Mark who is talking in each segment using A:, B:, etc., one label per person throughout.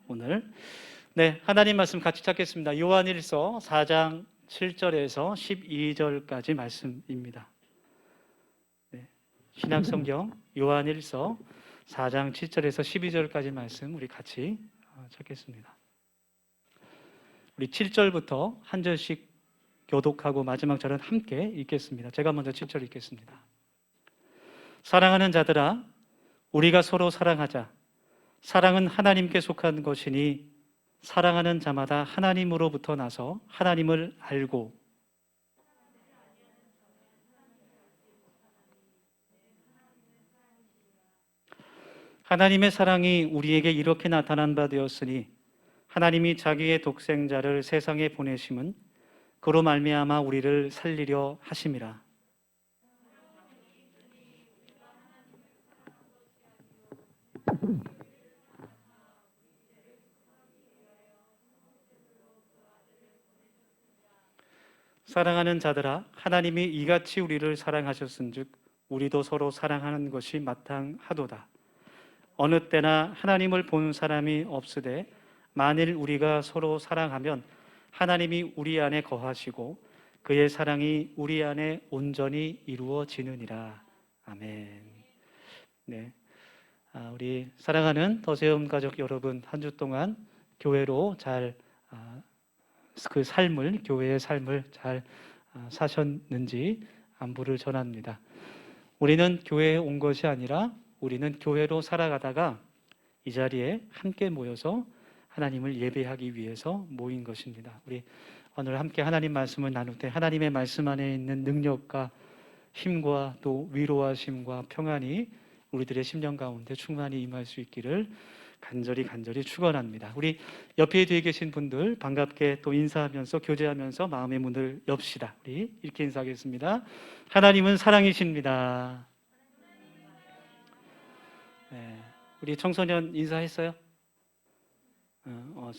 A: 오늘. 네, 하나님 말씀 같이 찾겠습니다. 요한일서 4장 7절에서 12절까지 말씀입니다. 네, 신약성경 요한일서 4장 7절에서 12절까지 말씀 우리 같이 찾겠습니다. 우리 7절부터 한 절씩 교독하고 마지막 절은 함께 읽겠습니다. 제가 먼저 7절 읽겠습니다. 사랑하는 자들아, 우리가 서로 사랑하자. 사랑은 하나님께 속한 것이니 사랑하는 자마다 하나님으로부터 나서 하나님을 알고 하나님의 사랑이 우리에게 이렇게 나타난 바 되었으니 하나님이 자기의 독생자를 세상에 보내심은 그로 말미암아 우리를 살리려 하심이라. 사랑하는 자들아, 하나님이 이같이 우리를 사랑하셨은즉 우리도 서로 사랑하는 것이 마땅하도다. 어느 때나 하나님을 본 사람이 없으되 만일 우리가 서로 사랑하면 하나님이 우리 안에 거하시고 그의 사랑이 우리 안에 온전히 이루어지느니라. 아멘. 네, 우리 사랑하는 더세움 가족 여러분, 한 주 동안 교회로 잘 그 삶을, 교회의 삶을 잘 사셨는지 안부를 전합니다. 우리는 교회에 온 것이 아니라 우리는 교회로 살아가다가 이 자리에 함께 모여서 하나님을 예배하기 위해서 모인 것입니다. 우리 오늘 함께 하나님 말씀을 나눌 때 하나님의 말씀 안에 있는 능력과 힘과 또 위로하심과 평안이 우리들의 심령 가운데 충만히 임할 수 있기를 간절히 축원합니다. 우리 옆에 뒤에 계신 분들 반갑게 또 인사하면서 교제하면서 마음의 문을 엽시다. 우리 이렇게 인사하겠습니다. 하나님은 사랑이십니다. 네, 우리 청소년 인사했어요?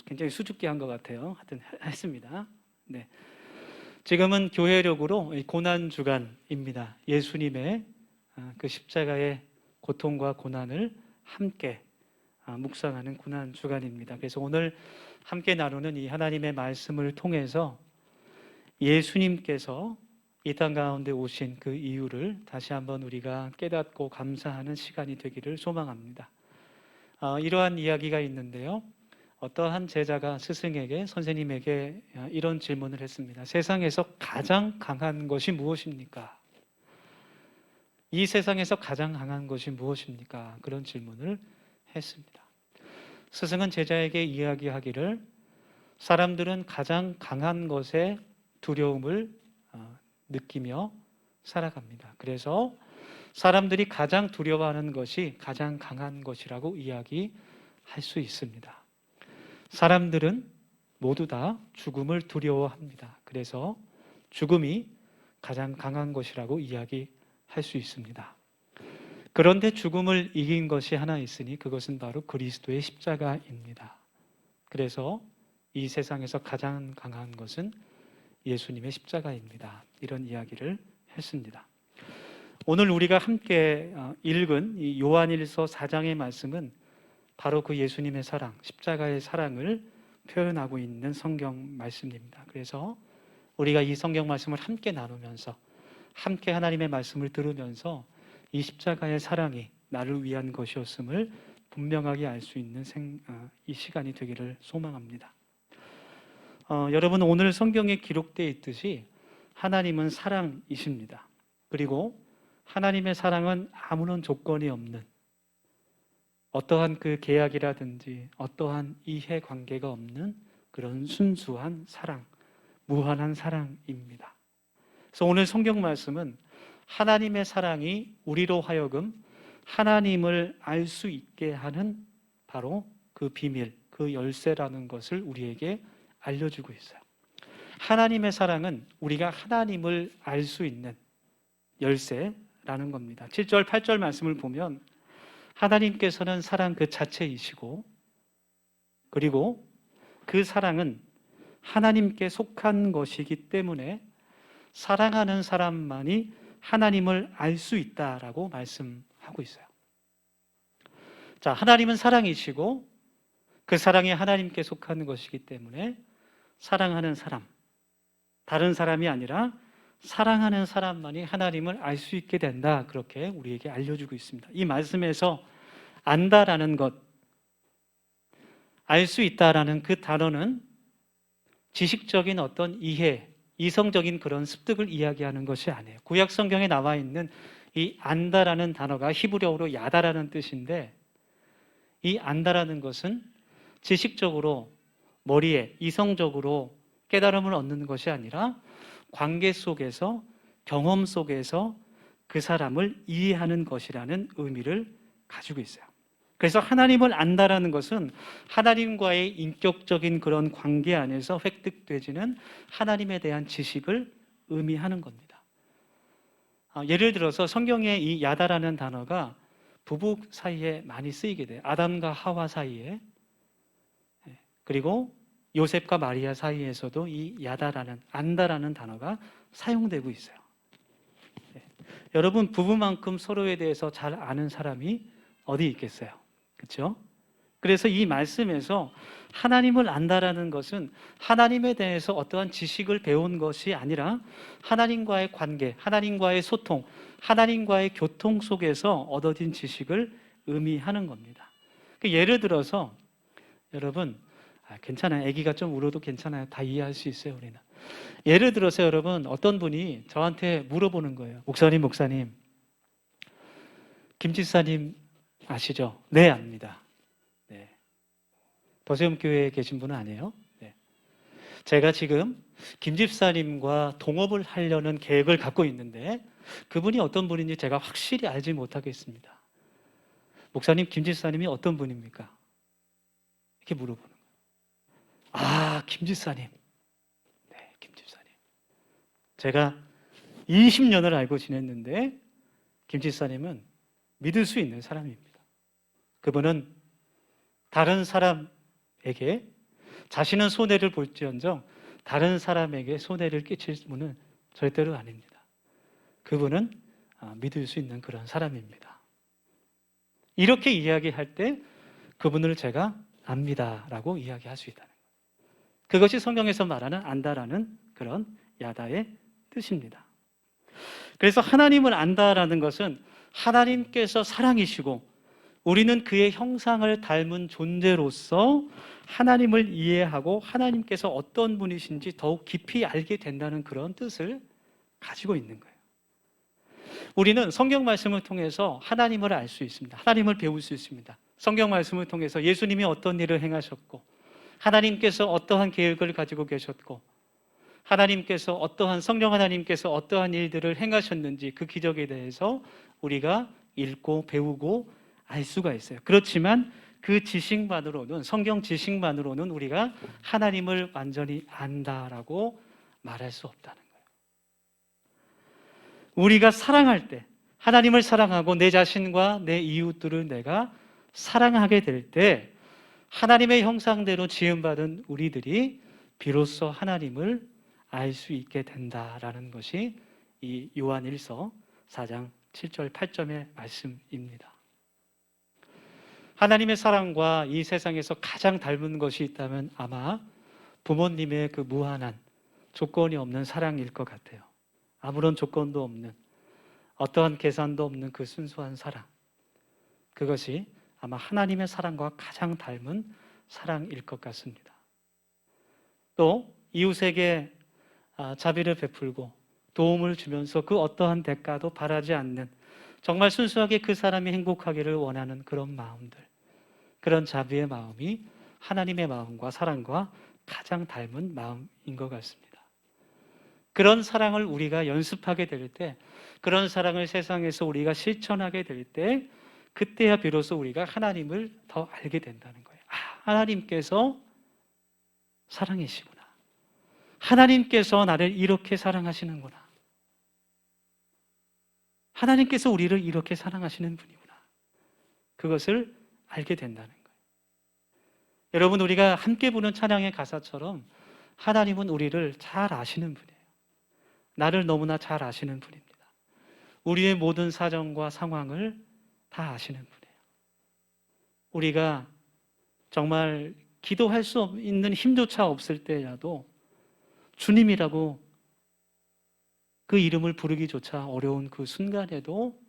A: 굉장히 수줍게 한 것 같아요. 하여튼 했습니다. 네, 지금은 교회력으로 고난 주간입니다. 예수님의 그 십자가의 고통과 고난을 함께 묵상하는 고난 주간입니다. 그래서 오늘 함께 나누는 이 하나님의 말씀을 통해서 예수님께서 이 땅 가운데 오신 그 이유를 다시 한번 우리가 깨닫고 감사하는 시간이 되기를 소망합니다. 이러한 이야기가 있는데요. 어떠한 제자가 스승에게, 선생님에게 이런 질문을 했습니다. 세상에서 가장 강한 것이 무엇입니까? 이 세상에서 가장 강한 것이 무엇입니까? 그런 질문을 했습니다. 스승은 제자에게 이야기하기를 사람들은 가장 강한 것에 두려움을 느끼며 살아갑니다. 그래서 사람들이 가장 두려워하는 것이 가장 강한 것이라고 이야기할 수 있습니다. 사람들은 모두 다 죽음을 두려워합니다. 그래서 죽음이 가장 강한 것이라고 이야기할 수 있습니다. 그런데 죽음을 이긴 것이 하나 있으니 그것은 바로 그리스도의 십자가입니다. 그래서 이 세상에서 가장 강한 것은 예수님의 십자가입니다. 이런 이야기를 했습니다. 오늘 우리가 함께 읽은 이 요한일서 4장의 말씀은 바로 그 예수님의 사랑, 십자가의 사랑을 표현하고 있는 성경 말씀입니다. 그래서 우리가 이 성경 말씀을 함께 나누면서 함께 하나님의 말씀을 들으면서 이 십자가의 사랑이 나를 위한 것이었음을 분명하게 알 수 있는 이 시간이 되기를 소망합니다. 여러분, 오늘 성경에 기록되어 있듯이 하나님은 사랑이십니다. 그리고 하나님의 사랑은 아무런 조건이 없는 어떠한 그 계약이라든지 어떠한 이해관계가 없는 그런 순수한 사랑, 무한한 사랑입니다. 그래서 오늘 성경 말씀은 하나님의 사랑이 우리로 하여금 하나님을 알 수 있게 하는 바로 그 비밀, 그 열쇠라는 것을 우리에게 알려주고 있어요. 하나님의 사랑은 우리가 하나님을 알 수 있는 열쇠라는 겁니다. 7절, 8절 말씀을 보면 하나님께서는 사랑 그 자체이시고 그리고 그 사랑은 하나님께 속한 것이기 때문에 사랑하는 사람만이 하나님을 알 수 있다라고 말씀하고 있어요. 자, 하나님은 사랑이시고 그 사랑이 하나님께 속하는 것이기 때문에 사랑하는 사람, 다른 사람이 아니라 사랑하는 사람만이 하나님을 알 수 있게 된다. 그렇게 우리에게 알려주고 있습니다. 이 말씀에서 안다라는 것, 알 수 있다라는 그 단어는 지식적인 어떤 이해, 이성적인 그런 습득을 이야기하는 것이 아니에요. 구약 성경에 나와 있는 이 안다라는 단어가 히브리어로 야다라는 뜻인데, 이 안다라는 것은 지식적으로 머리에 이성적으로 깨달음을 얻는 것이 아니라 관계 속에서, 경험 속에서 그 사람을 이해하는 것이라는 의미를 가지고 있어요. 그래서 하나님을 안다라는 것은 하나님과의 인격적인 그런 관계 안에서 획득되지는 하나님에 대한 지식을 의미하는 겁니다. 예를 들어서 성경에 이 야다라는 단어가 부부 사이에 많이 쓰이게 돼요. 아담과 하와 사이에, 그리고 요셉과 마리아 사이에서도 이 야다라는, 안다라는 단어가 사용되고 있어요. 여러분, 부부만큼 서로에 대해서 잘 아는 사람이 어디 있겠어요? 그렇죠? 그래서 이 말씀에서 하나님을 안다라는 것은 하나님에 대해서 어떠한 지식을 배운 것이 아니라 하나님과의 관계, 하나님과의 소통, 하나님과의 교통 속에서 얻어진 지식을 의미하는 겁니다. 예를 들어서 여러분, 괜찮아요. 아기가 좀 울어도 괜찮아요. 다 이해할 수 있어요, 우리는. 예를 들어서 여러분, 어떤 분이 저한테 물어보는 거예요. 목사님, 김집사님 아시죠? 네, 압니다. 네. 버세움교회에 계신 분은 아니에요? 네. 제가 지금 김집사님과 동업을 하려는 계획을 갖고 있는데 그분이 어떤 분인지 제가 확실히 알지 못하겠습니다. 목사님, 김집사님이 어떤 분입니까? 이렇게 물어보는 거예요. 아, 김집사님. 네, 김집사님. 제가 20년을 알고 지냈는데 김집사님은 믿을 수 있는 사람입니다. 그분은 다른 사람에게 자신은 손해를 볼지언정 다른 사람에게 손해를 끼칠 분은 절대로 아닙니다. 그분은 믿을 수 있는 그런 사람입니다. 이렇게 이야기할 때 그분을 제가 압니다라고 이야기할 수 있다는 거예요. 그것이 성경에서 말하는 안다라는 그런 야다의 뜻입니다. 그래서 하나님을 안다라는 것은 하나님께서 사랑이시고 우리는 그의 형상을 닮은 존재로서 하나님을 이해하고 하나님께서 어떤 분이신지 더욱 깊이 알게 된다는 그런 뜻을 가지고 있는 거예요. 우리는 성경 말씀을 통해서 하나님을 알 수 있습니다. 하나님을 배울 수 있습니다. 성경 말씀을 통해서 예수님이 어떤 일을 행하셨고 하나님께서 어떠한 계획을 가지고 계셨고 하나님께서 어떠한 성령 하나님께서 어떠한 일들을 행하셨는지 그 기적에 대해서 우리가 읽고 배우고 알 수가 있어요. 그렇지만 그 지식만으로는, 성경 지식만으로는 우리가 하나님을 완전히 안다라고 말할 수 없다는 거예요. 우리가 사랑할 때, 하나님을 사랑하고 내 자신과 내 이웃들을 내가 사랑하게 될 때 하나님의 형상대로 지음받은 우리들이 비로소 하나님을 알 수 있게 된다라는 것이 이 요한일서 4장 7절 8절의 말씀입니다. 하나님의 사랑과 이 세상에서 가장 닮은 것이 있다면 아마 부모님의 그 무한한 조건이 없는 사랑일 것 같아요. 아무런 조건도 없는, 어떠한 계산도 없는 그 순수한 사랑. 그것이 아마 하나님의 사랑과 가장 닮은 사랑일 것 같습니다. 또 이웃에게 자비를 베풀고 도움을 주면서 그 어떠한 대가도 바라지 않는, 정말 순수하게 그 사람이 행복하기를 원하는 그런 마음들, 그런 자비의 마음이 하나님의 마음과 사랑과 가장 닮은 마음인 것 같습니다. 그런 사랑을 우리가 연습하게 될 때, 그런 사랑을 세상에서 우리가 실천하게 될 때, 그때야 비로소 우리가 하나님을 더 알게 된다는 거예요. 하나님께서 사랑이시구나. 하나님께서 나를 이렇게 사랑하시는구나. 하나님께서 우리를 이렇게 사랑하시는 분이구나. 그것을 알게 된다는 거예요. 여러분, 우리가 함께 부르는 찬양의 가사처럼 하나님은 우리를 잘 아시는 분이에요. 나를 너무나 잘 아시는 분입니다. 우리의 모든 사정과 상황을 다 아시는 분이에요. 우리가 정말 기도할 수 있는 힘조차 없을 때라도 주님이라고 그 이름을 부르기조차 어려운 그 순간에도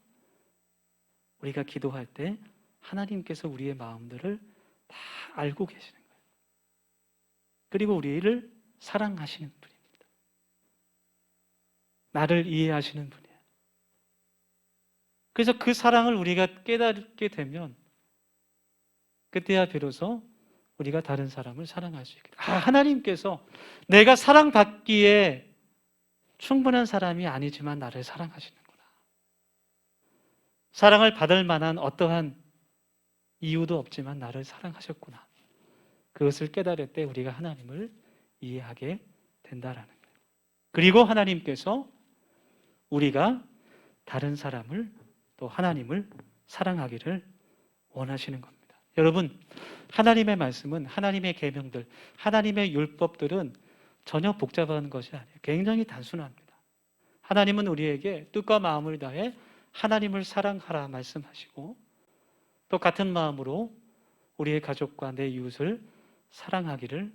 A: 우리가 기도할 때 하나님께서 우리의 마음들을 다 알고 계시는 거예요. 그리고 우리를 사랑하시는 분입니다. 나를 이해하시는 분이에요. 그래서 그 사랑을 우리가 깨닫게 되면 그때야 비로소 우리가 다른 사람을 사랑할 수 있게 돼요. 하나님께서 내가 사랑받기에 충분한 사람이 아니지만 나를 사랑하시는구나. 사랑을 받을 만한 어떠한 이유도 없지만 나를 사랑하셨구나. 그것을 깨달을 때 우리가 하나님을 이해하게 된다라는 거예요. 그리고 하나님께서 우리가 다른 사람을 또 하나님을 사랑하기를 원하시는 겁니다. 여러분, 하나님의 말씀은 하나님의 계명들, 하나님의 율법들은 전혀 복잡한 것이 아니에요. 굉장히 단순합니다. 하나님은 우리에게 뜻과 마음을 다해 하나님을 사랑하라 말씀하시고 또 같은 마음으로 우리의 가족과 내 이웃을 사랑하기를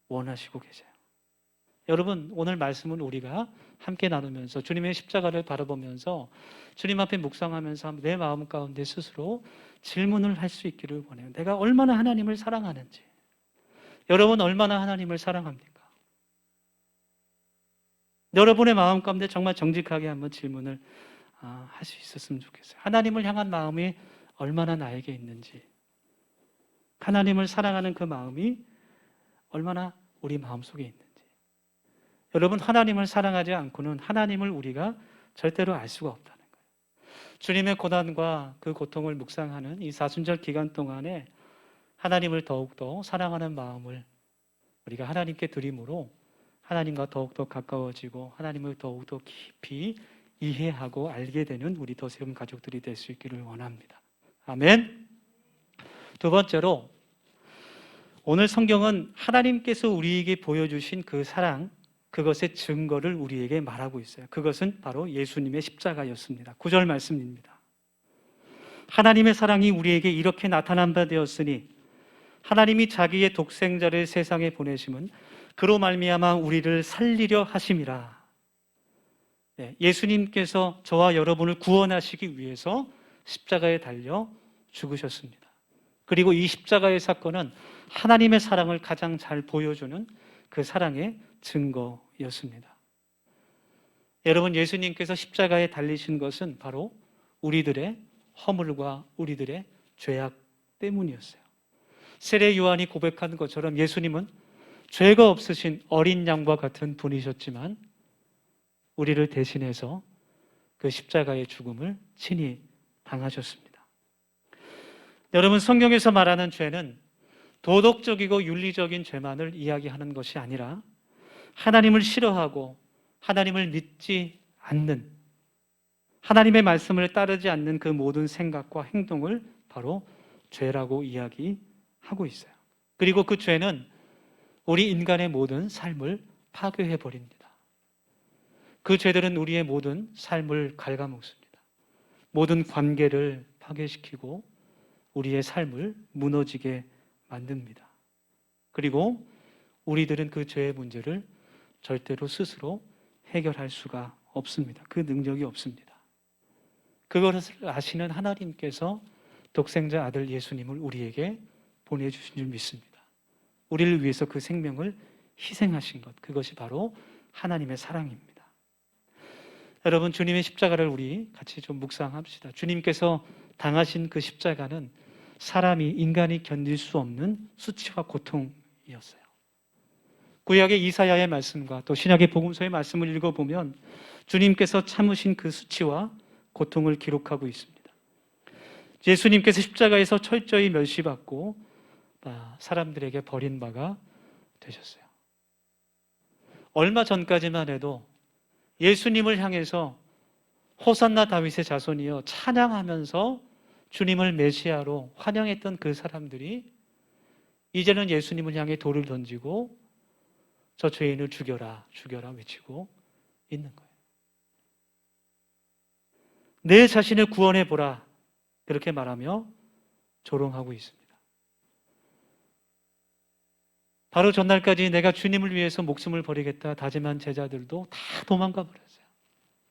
A: 원하시고 계세요. 여러분, 오늘 말씀은 우리가 함께 나누면서 주님의 십자가를 바라보면서 주님 앞에 묵상하면서 내 마음 가운데 스스로 질문을 할 수 있기를 원해요. 내가 얼마나 하나님을 사랑하는지. 여러분 얼마나 하나님을 사랑합니까? 여러분의 마음 가운데 정말 정직하게 한번 질문을 할 수 있었으면 좋겠어요. 하나님을 향한 마음이 얼마나 나에게 있는지, 하나님을 사랑하는 그 마음이 얼마나 우리 마음속에 있는지. 여러분, 하나님을 사랑하지 않고는 하나님을 우리가 절대로 알 수가 없다는 거예요. 주님의 고난과 그 고통을 묵상하는 이 사순절 기간 동안에 하나님을 더욱더 사랑하는 마음을 우리가 하나님께 드림으로 하나님과 더욱더 가까워지고 하나님을 더욱더 깊이 이해하고 알게 되는 우리 더세움 가족들이 될 수 있기를 원합니다. 아멘. 두 번째로, 오늘 성경은 하나님께서 우리에게 보여주신 그 사랑, 그것의 증거를 우리에게 말하고 있어요. 그것은 바로 예수님의 십자가였습니다. 9절 말씀입니다. 하나님의 사랑이 우리에게 이렇게 나타난 바 되었으니 하나님이 자기의 독생자를 세상에 보내심은 그로 말미암아 우리를 살리려 하심이라. 예수님께서 저와 여러분을 구원하시기 위해서 십자가에 달려 죽으셨습니다. 그리고 이 십자가의 사건은 하나님의 사랑을 가장 잘 보여주는 그 사랑의 증거였습니다. 여러분, 예수님께서 십자가에 달리신 것은 바로 우리들의 허물과 우리들의 죄악 때문이었어요. 세례 요한이 고백한 것처럼 예수님은 죄가 없으신 어린 양과 같은 분이셨지만 우리를 대신해서 그 십자가의 죽음을 친히 당하셨습니다. 여러분, 성경에서 말하는 죄는 도덕적이고 윤리적인 죄만을 이야기하는 것이 아니라 하나님을 싫어하고 하나님을 믿지 않는, 하나님의 말씀을 따르지 않는 그 모든 생각과 행동을 바로 죄라고 이야기하고 있어요. 그리고 그 죄는 우리 인간의 모든 삶을 파괴해 버립니다. 그 죄들은 우리의 모든 삶을 갉아먹습니다. 모든 관계를 파괴시키고 우리의 삶을 무너지게 만듭니다. 그리고 우리들은 그 죄의 문제를 절대로 스스로 해결할 수가 없습니다. 그 능력이 없습니다. 그것을 아시는 하나님께서 독생자 아들 예수님을 우리에게 보내주신 줄 믿습니다. 우리를 위해서 그 생명을 희생하신 것, 그것이 바로 하나님의 사랑입니다. 여러분, 주님의 십자가를 우리 같이 좀 묵상합시다. 주님께서 당하신 그 십자가는 사람이, 인간이 견딜 수 없는 수치와 고통이었어요. 구약의 이사야의 말씀과 또 신약의 복음서의 말씀을 읽어보면 주님께서 참으신 그 수치와 고통을 기록하고 있습니다. 예수님께서 십자가에서 철저히 멸시받고 사람들에게 버림받아 되셨어요. 얼마 전까지만 해도 예수님을 향해서 호산나 다윗의 자손이여 찬양하면서 주님을 메시아로 환영했던 그 사람들이 이제는 예수님을 향해 돌을 던지고 저 죄인을 죽여라, 죽여라 외치고 있는 거예요. 내 자신을 구원해보라, 그렇게 말하며 조롱하고 있습니다. 바로 전날까지 내가 주님을 위해서 목숨을 버리겠다 다짐한 제자들도 다 도망가 버렸어요.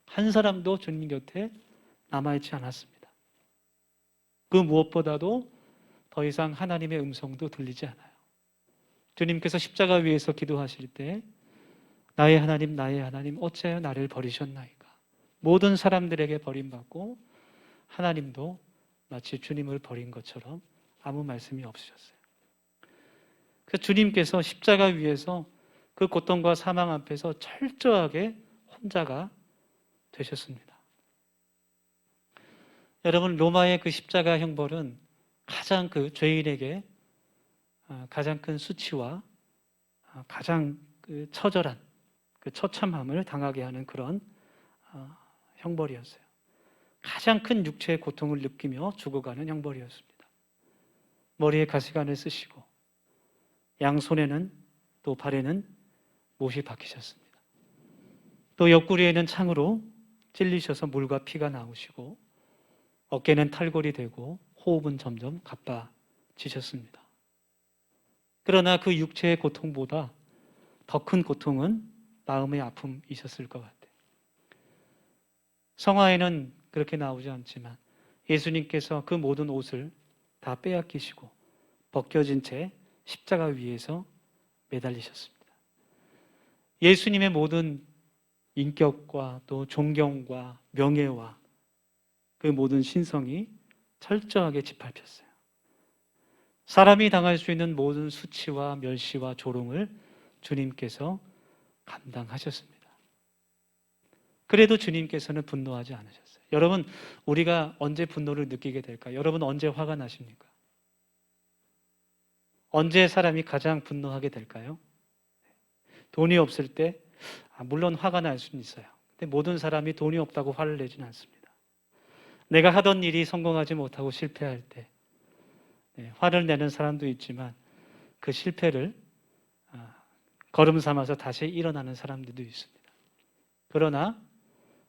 A: 한 사람도 주님 곁에 남아있지 않았습니다. 그 무엇보다도 더 이상 하나님의 음성도 들리지 않아요. 주님께서 십자가 위에서 기도하실 때 나의 하나님 어찌하여 나를 버리셨나이까. 모든 사람들에게 버림받고 하나님도 마치 주님을 버린 것처럼 아무 말씀이 없으셨어요. 그래서 주님께서 십자가 위에서 그 고통과 사망 앞에서 철저하게 혼자가 되셨습니다. 여러분, 로마의 그 십자가 형벌은 가장 그 죄인에게 가장 큰 수치와 가장 그 처절한 그 처참함을 당하게 하는 그런 형벌이었어요. 가장 큰 육체의 고통을 느끼며 죽어가는 형벌이었습니다. 머리에 가시관을 쓰시고 양손에는 또 발에는 못이 박히셨습니다. 또 옆구리에는 창으로 찔리셔서 물과 피가 나오시고 어깨는 탈골이 되고 호흡은 점점 가빠지셨습니다. 그러나 그 육체의 고통보다 더 큰 고통은 마음의 아픔이셨을 것 같아요. 성화에는 그렇게 나오지 않지만 예수님께서 그 모든 옷을 다 빼앗기시고 벗겨진 채 십자가 위에서 매달리셨습니다. 예수님의 모든 인격과 또 존경과 명예와 그 모든 신성이 철저하게 짓밟혔어요. 사람이 당할 수 있는 모든 수치와 멸시와 조롱을 주님께서 감당하셨습니다. 그래도 주님께서는 분노하지 않으셨어요. 여러분, 우리가 언제 분노를 느끼게 될까요? 여러분, 언제 화가 나십니까? 언제 사람이 가장 분노하게 될까요? 돈이 없을 때, 물론 화가 날 수는 있어요. 근데 모든 사람이 돈이 없다고 화를 내지는 않습니다. 내가 하던 일이 성공하지 못하고 실패할 때 화를 내는 사람도 있지만 그 실패를 걸음 삼아서 다시 일어나는 사람들도 있습니다. 그러나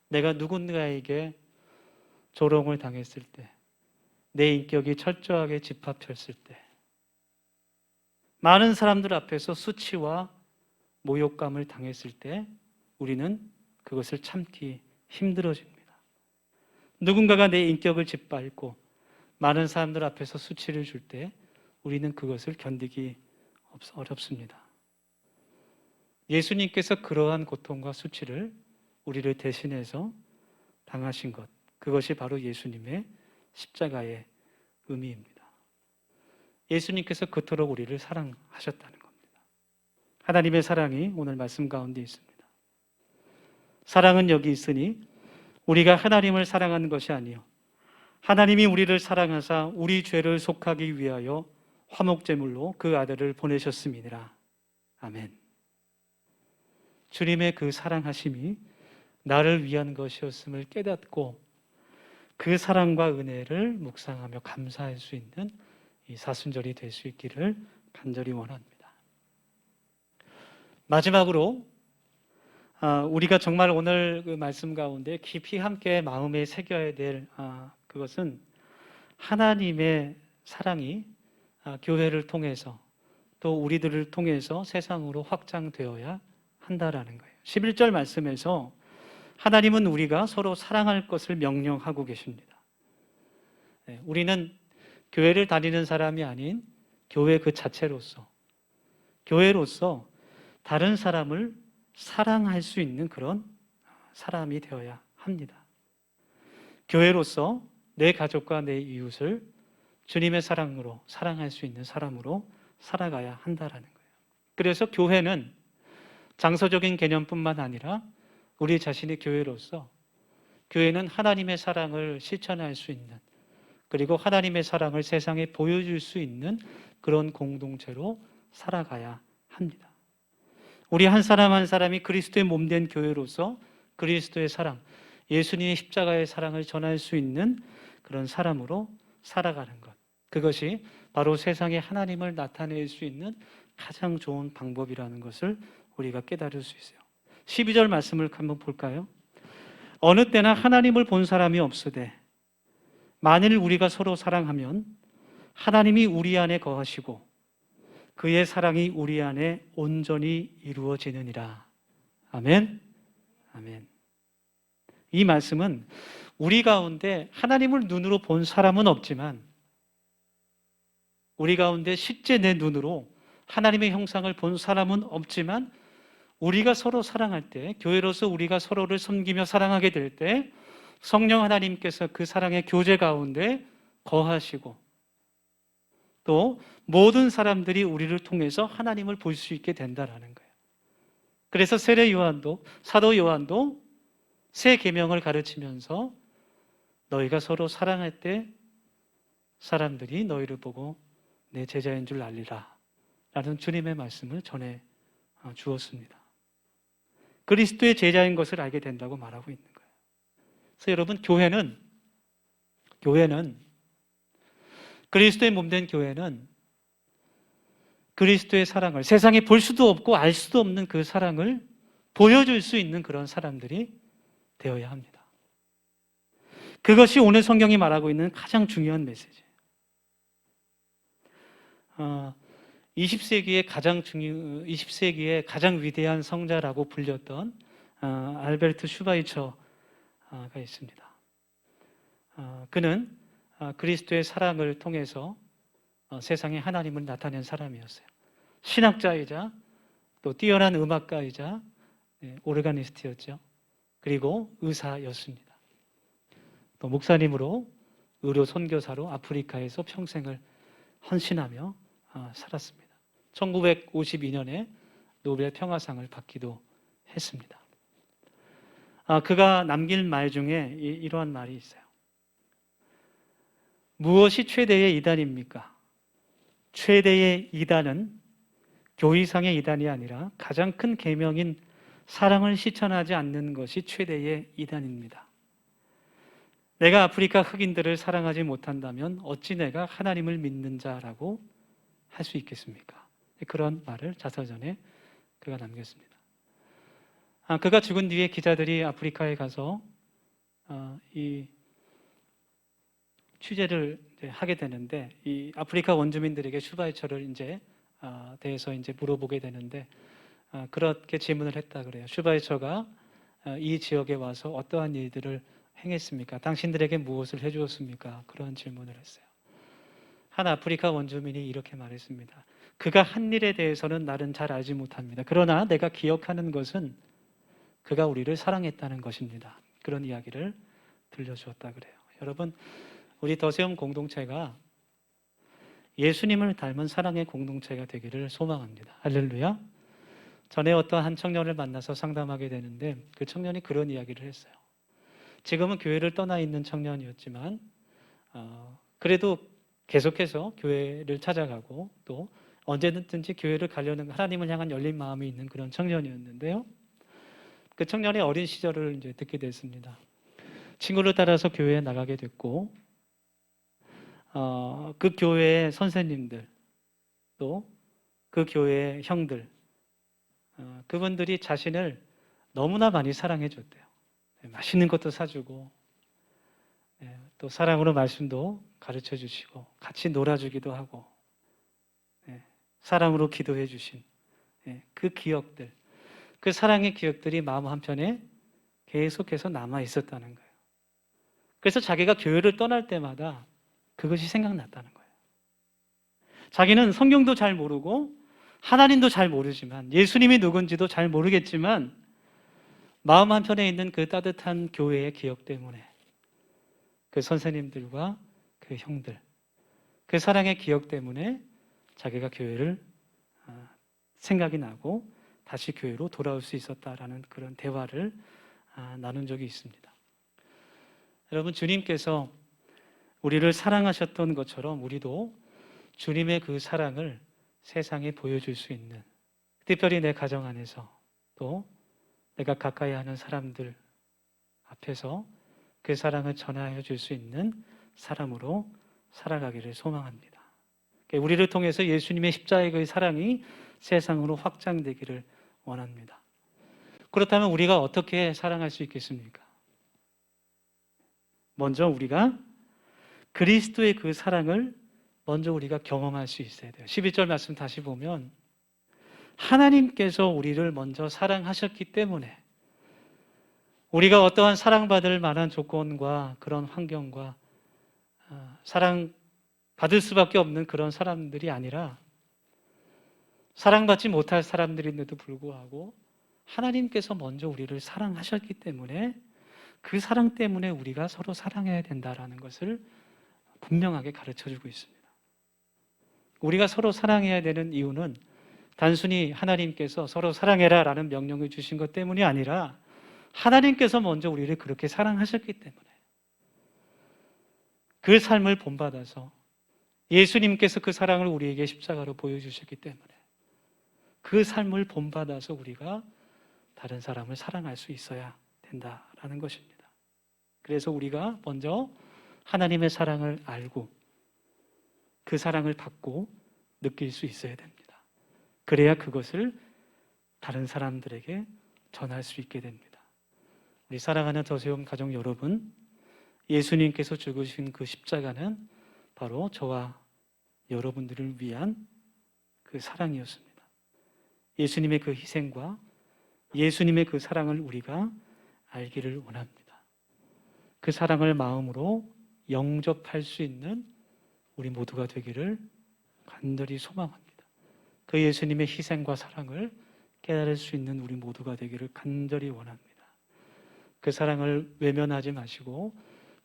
A: 내가 누군가에게 조롱을 당했을 때, 내 인격이 철저하게 짓밟혔을 때, 많은 사람들 앞에서 수치와 모욕감을 당했을 때 우리는 그것을 참기 힘들어집니다. 누군가가 내 인격을 짓밟고 많은 사람들 앞에서 수치를 줄 때 우리는 그것을 견디기 어렵습니다. 예수님께서 그러한 고통과 수치를 우리를 대신해서 당하신 것, 그것이 바로 예수님의 십자가의 의미입니다. 예수님께서 그토록 우리를 사랑하셨다는 겁니다. 하나님의 사랑이 오늘 말씀 가운데 있습니다. 사랑은 여기 있으니 우리가 하나님을 사랑하는 것이 아니요 하나님이 우리를 사랑하사 우리 죄를 속하기 위하여 화목제물로 그 아들을 보내셨음이니라. 아멘. 주님의 그 사랑하심이 나를 위한 것이었음을 깨닫고 그 사랑과 은혜를 묵상하며 감사할 수 있는 이 사순절이 될 수 있기를 간절히 원합니다. 마지막으로 우리가 정말 오늘 그 말씀 가운데 깊이 함께 마음에 새겨야 될 그것은 하나님의 사랑이 교회를 통해서 또 우리들을 통해서 세상으로 확장되어야 한다라는 거예요. 11절 말씀에서 하나님은 우리가 서로 사랑할 것을 명령하고 계십니다. 우리는 교회를 다니는 사람이 아닌 교회 그 자체로서, 교회로서 다른 사람을 사랑할 수 있는 그런 사람이 되어야 합니다. 교회로서 내 가족과 내 이웃을 주님의 사랑으로 사랑할 수 있는 사람으로 살아가야 한다라는 거예요. 그래서 교회는 장소적인 개념뿐만 아니라 우리 자신의 교회로서 교회는 하나님의 사랑을 실천할 수 있는, 그리고 하나님의 사랑을 세상에 보여줄 수 있는 그런 공동체로 살아가야 합니다. 우리 한 사람 한 사람이 그리스도의 몸된 교회로서 그리스도의 사랑, 예수님의 십자가의 사랑을 전할 수 있는 그런 사람으로 살아가는 것, 그것이 바로 세상에 하나님을 나타낼 수 있는 가장 좋은 방법이라는 것을 우리가 깨달을 수 있어요. 12절 말씀을 한번 볼까요? 어느 때나 하나님을 본 사람이 없으되 만일 우리가 서로 사랑하면 하나님이 우리 안에 거하시고 그의 사랑이 우리 안에 온전히 이루어지느니라. 아멘. 아멘. 이 말씀은 우리 가운데 하나님을 눈으로 본 사람은 없지만, 우리 가운데 실제 내 눈으로 하나님의 형상을 본 사람은 없지만, 우리가 서로 사랑할 때, 교회로서 우리가 서로를 섬기며 사랑하게 될 때 성령 하나님께서 그 사랑의 교제 가운데 거하시고, 또 모든 사람들이 우리를 통해서 하나님을 볼 수 있게 된다라는 거예요. 그래서 세례 요한도, 사도 요한도 새 계명을 가르치면서 너희가 서로 사랑할 때 사람들이 너희를 보고 내 제자인 줄 알리라 라는 주님의 말씀을 전해 주었습니다. 그리스도의 제자인 것을 알게 된다고 말하고 있는 거예요. 그래서 여러분, 교회는 그리스도의 몸된 교회는 그리스도의 사랑을, 세상에 볼 수도 없고 알 수도 없는 그 사랑을 보여줄 수 있는 그런 사람들이 되어야 합니다. 그것이 오늘 성경이 말하고 있는 가장 중요한 메시지예요. 20세기의 가장 위대한 성자라고 불렸던 알베르트 슈바이처가 있습니다. 그는 그리스도의 사랑을 통해서 세상에 하나님을 나타낸 사람이었어요. 신학자이자 또 뛰어난 음악가이자 오르가니스트였죠. 그리고 의사였습니다. 또 목사님으로, 의료 선교사로 아프리카에서 평생을 헌신하며 살았습니다. 1952년에 노벨 평화상을 받기도 했습니다. 그가 남긴 말 중에 이러한 말이 있어요. 무엇이 최대의 이단입니까? 최대의 이단은 교의상의 이단이 아니라 가장 큰 계명인 사랑을 실천하지 않는 것이 최대의 이단입니다. 내가 아프리카 흑인들을 사랑하지 못한다면 어찌 내가 하나님을 믿는 자라고 할 수 있겠습니까? 그런 말을 자서전에 그가 남겼습니다. 그가 죽은 뒤에 기자들이 아프리카에 가서 이 취재를 하게 되는데, 이 아프리카 원주민들에게 슈바이처를 대해서 물어보게 되는데, 그렇게 질문을 했다 그래요. 슈바이처가 이 지역에 와서 어떠한 일들을 행했습니까? 당신들에게 무엇을 해주었습니까? 그런 질문을 했어요. 한 아프리카 원주민이 이렇게 말했습니다. 그가 한 일에 대해서는 나는 잘 알지 못합니다. 그러나 내가 기억하는 것은 그가 우리를 사랑했다는 것입니다. 그런 이야기를 들려주었다 그래요. 여러분, 우리 더세움 공동체가 예수님을 닮은 사랑의 공동체가 되기를 소망합니다. 할렐루야. 전에 어떤 한 청년을 만나서 상담하게 되는데, 그 청년이 그런 이야기를 했어요. 지금은 교회를 떠나 있는 청년이었지만 그래도 계속해서 교회를 찾아가고 또 언제든지 교회를 가려는, 하나님을 향한 열린 마음이 있는 그런 청년이었는데요. 그 청년의 어린 시절을 듣게 됐습니다. 친구를 따라서 교회에 나가게 됐고, 그 교회의 선생님들, 또 그 교회의 형들, 그분들이 자신을 너무나 많이 사랑해 줬대요. 맛있는 것도 사주고, 또 사랑으로 말씀도 가르쳐 주시고, 같이 놀아주기도 하고, 사랑으로 기도해 주신 그 기억들, 그 사랑의 기억들이 마음 한편에 계속해서 남아 있었다는 거예요. 그래서 자기가 교회를 떠날 때마다 그것이 생각났다는 거예요. 자기는 성경도 잘 모르고 하나님도 잘 모르지만, 예수님이 누군지도 잘 모르겠지만, 마음 한편에 있는 그 따뜻한 교회의 기억 때문에, 그 선생님들과 그 형들, 그 사랑의 기억 때문에 자기가 교회를 생각이 나고 다시 교회로 돌아올 수 있었다라는 그런 대화를 나눈 적이 있습니다. 여러분, 주님께서 우리를 사랑하셨던 것처럼 우리도 주님의 그 사랑을 세상에 보여줄 수 있는, 특별히 내 가정 안에서, 또 내가 가까이 하는 사람들 앞에서 그 사랑을 전하여 줄 수 있는 사람으로 살아가기를 소망합니다. 우리를 통해서 예수님의 십자가의 사랑이 세상으로 확장되기를 원합니다. 그렇다면 우리가 어떻게 사랑할 수 있겠습니까? 먼저 우리가 그리스도의 그 사랑을 먼저 우리가 경험할 수 있어야 돼요. 11절 말씀 다시 보면 하나님께서 우리를 먼저 사랑하셨기 때문에 우리가 어떠한 사랑받을 만한 조건과 그런 환경과 사랑받을 수밖에 없는 그런 사람들이 아니라 사랑받지 못할 사람들인데도 불구하고 하나님께서 먼저 우리를 사랑하셨기 때문에 그 사랑 때문에 우리가 서로 사랑해야 된다라는 것을 분명하게 가르쳐주고 있습니다. 우리가 서로 사랑해야 되는 이유는 단순히 하나님께서 서로 사랑해라 라는 명령을 주신 것 때문이 아니라 하나님께서 먼저 우리를 그렇게 사랑하셨기 때문에 그 삶을 본받아서 예수님께서 그 사랑을 우리에게 십자가로 보여주셨기 때문에 그 삶을 본받아서 우리가 다른 사람을 사랑할 수 있어야 된다라는 것입니다. 그래서 우리가 먼저 하나님의 사랑을 알고 그 사랑을 받고 느낄 수 있어야 됩니다. 그래야 그것을 다른 사람들에게 전할 수 있게 됩니다. 우리 사랑하는 더세움 가족 여러분, 예수님께서 죽으신 그 십자가는 바로 저와 여러분들을 위한 그 사랑이었습니다. 예수님의 그 희생과 예수님의 그 사랑을 우리가 알기를 원합니다. 그 사랑을 마음으로 영접할 수 있는 우리 모두가 되기를 간절히 소망합니다. 그 예수님의 희생과 사랑을 깨달을 수 있는 우리 모두가 되기를 간절히 원합니다. 그 사랑을 외면하지 마시고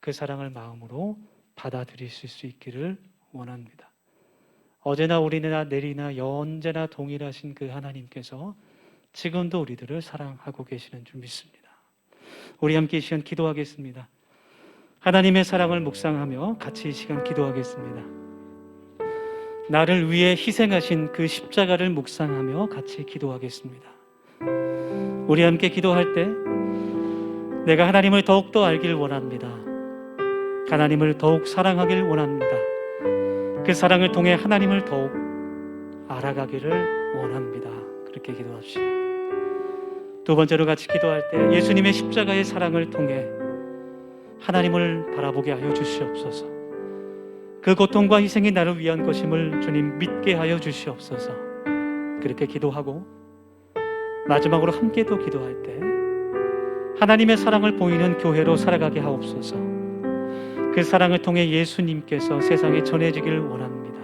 A: 그 사랑을 마음으로 받아들이실 수 있기를 원합니다. 어제나 오늘이나 내일이나 언제나 동일하신 그 하나님께서 지금도 우리들을 사랑하고 계시는 줄 믿습니다. 우리 함께 이 시간 기도하겠습니다. 하나님의 사랑을 묵상하며 같이 이 시간 기도하겠습니다. 나를 위해 희생하신 그 십자가를 묵상하며 같이 기도하겠습니다. 우리 함께 기도할 때 내가 하나님을 더욱더 알길 원합니다. 하나님을 더욱 사랑하길 원합니다. 그 사랑을 통해 하나님을 더욱 알아가기를 원합니다. 그렇게 기도합시다. 두 번째로 같이 기도할 때 예수님의 십자가의 사랑을 통해 하나님을 바라보게 하여 주시옵소서. 그 고통과 희생이 나를 위한 것임을 주님 믿게 하여 주시옵소서. 그렇게 기도하고 마지막으로 함께 또 기도할 때 하나님의 사랑을 보이는 교회로 살아가게 하옵소서. 그 사랑을 통해 예수님께서 세상에 전해지기를 원합니다.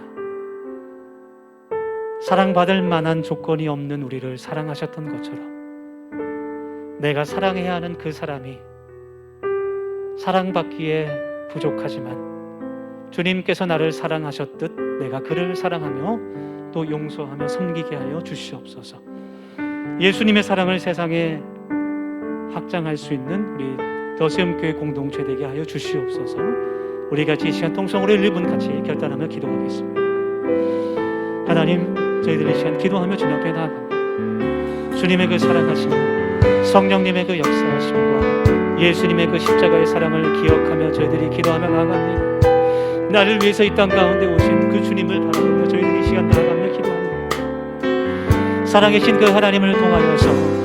A: 사랑받을 만한 조건이 없는 우리를 사랑하셨던 것처럼 내가 사랑해야 하는 그 사람이 사랑받기에 부족하지만 주님께서 나를 사랑하셨듯 내가 그를 사랑하며 또 용서하며 섬기게 하여 주시옵소서. 예수님의 사랑을 세상에 확장할 수 있는 우리 더세움교회 공동체 되게 하여 주시옵소서. 우리 같이 이 시간 통성으로 1분 같이 결단하며 기도하겠습니다. 하나님, 저희들 이 시간 기도하며 주님 앞에 나아갑니다. 주님의 그 사랑하심, 성령님의 그 역사하심과 예수님의 그 십자가의 사랑을 기억하며 저희들이 기도하며 나아갑니다. 나를 위해서 이 땅 가운데 오신 그 주님을 바라보며 저희들이 이 시간 나아가며 기도합니다. 살아계신 그 하나님을 통하여서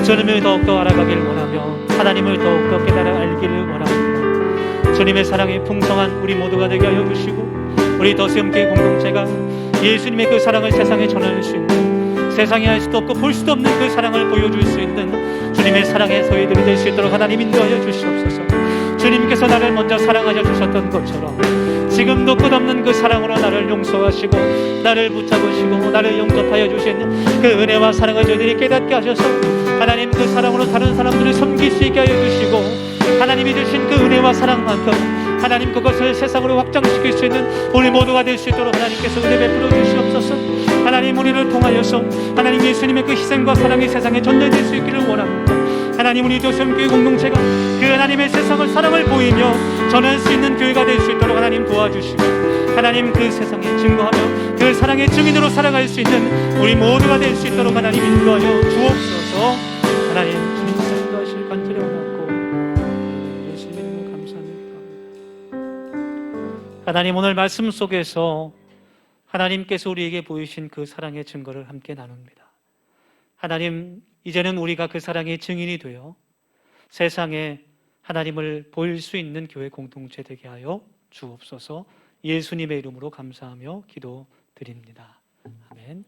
A: 주님을 더욱더 알아가기를 원하며 하나님을 더욱더 깨달아 알기를 원합니다. 주님의 사랑이 풍성한 우리 모두가 되게 하여 주시고 우리 더세움교회 공동체가 예수님의 그 사랑을 세상에 전할 수 있는, 세상에 할 수도 없고 볼 수도 없는 그 사랑을 보여줄 수 있는 주님의 사랑의 소유들이 될 수 있도록 하나님 인도하여 주시옵소서. 주님께서 나를 먼저 사랑하여 주셨던 것처럼 지금도 끝없는 그 사랑으로 나를 용서하시고 나를 붙잡으시고 나를 영접하여 주신 그 은혜와 사랑을 저희들이 깨닫게 하셔서 하나님 그 사랑으로 다른 사람들을 섬길 수 있게 하여 주시고 하나님이 주신 그 은혜와 사랑만큼 하나님 그것을 세상으로 확장시킬 수 있는 우리 모두가 될 수 있도록 하나님께서 은혜 베풀어 주시옵소서. 하나님 우리를 통하여서 하나님 예수님의 그 희생과 사랑이 세상에 전달될 수 있기를 원합니다. 하나님 우리 더세움교회 공동체가 그 하나님의 세상을 사랑을 보이며 전할 수 있는 교회가 될 수 있도록 하나님 도와주시고 하나님 그 세상에 증거하며 그 사랑의 증인으로 살아갈 수 있는 우리 모두가 될 수 있도록 하나님 인도하여 주옵소서. 하나님 주님께서 인도하실 간절히 원하고 예수님 이름으로 감사합니다. 하나님 오늘 말씀 속에서 하나님께서 우리에게 보이신 그 사랑의 증거를 함께 나눕니다. 하나님 이제는 우리가 그 사랑의 증인이 되어 세상에 하나님을 보일 수 있는 교회 공동체 되게 하여 주옵소서. 예수님의 이름으로 감사하며 기도드립니다. 아멘.